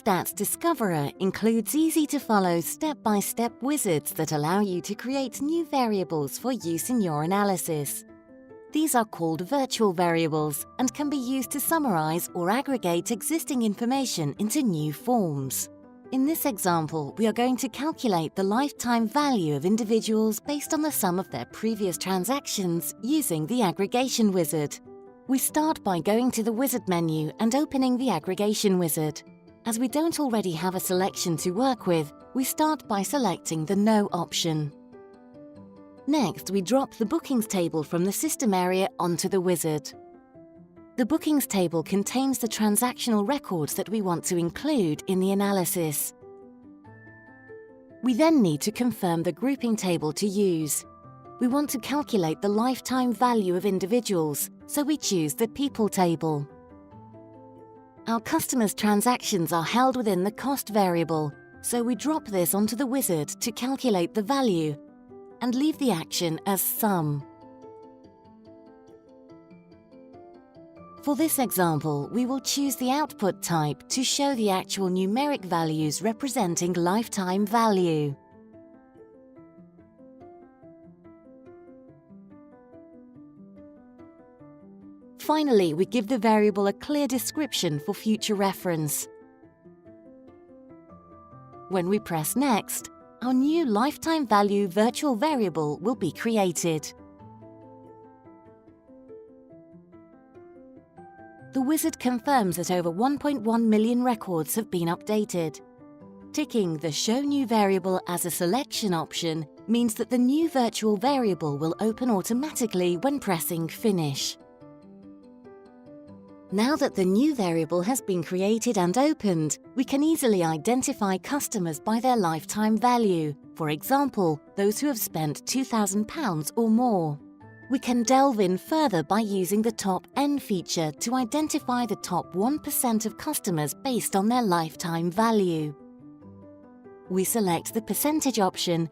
FastStats Discoverer includes easy-to-follow step-by-step wizards that allow you to create new variables for use in your analysis. These are called virtual variables and can be used to summarize or aggregate existing information into new forms. In this example, we are going to calculate the lifetime value of individuals based on the sum of their previous transactions using the Aggregation Wizard. We start by going to the Wizard menu and opening the Aggregation Wizard. As we don't already have a selection to work with, we start by selecting the No option. Next, we drop the Bookings table from the System area onto the Wizard. The Bookings table contains the transactional records that we want to include in the analysis. We then need to confirm the grouping table to use. We want to calculate the lifetime value of individuals, so we choose the People table. Our customers' transactions are held within the cost variable, so we drop this onto the Wizard to calculate the value and leave the action as Sum. For this example, we will choose the output type to show the actual numeric values representing lifetime value. Finally, we give the variable a clear description for future reference. When we press Next, our new lifetime value virtual variable will be created. The Wizard confirms that over 1.1 million records have been updated. Ticking the Show New Variable as a selection option means that the new virtual variable will open automatically when pressing Finish. Now that the new variable has been created and opened, we can easily identify customers by their lifetime value, for example, those who have spent £2,000 or more. We can delve in further by using the Topend feature to identify the top 1% of customers based on their lifetime value. We select the percentage option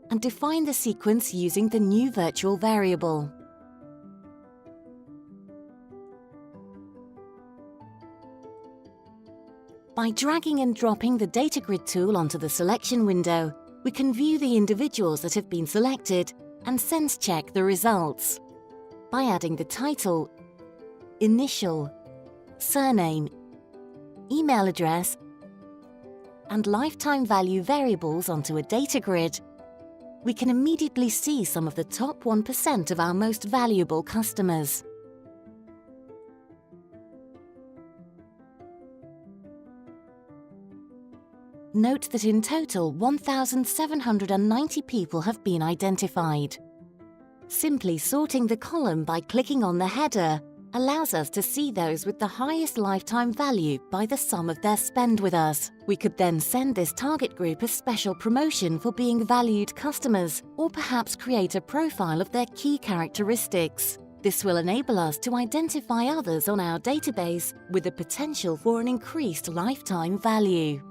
and define the sequence using the new virtual variable. By dragging and dropping the Data Grid tool onto the selection window, we can view the individuals that have been selected and sense-check the results. By adding the title, initial, surname, email address, and lifetime value variables onto a data grid, we can immediately see some of the top 1% of our most valuable customers. Note that in total 1,790 people have been identified. Simply sorting the column by clicking on the header allows us to see those with the highest lifetime value by the sum of their spend with us. We could then send this target group a special promotion for being valued customers, or perhaps create a profile of their key characteristics. This will enable us to identify others on our database with the potential for an increased lifetime value.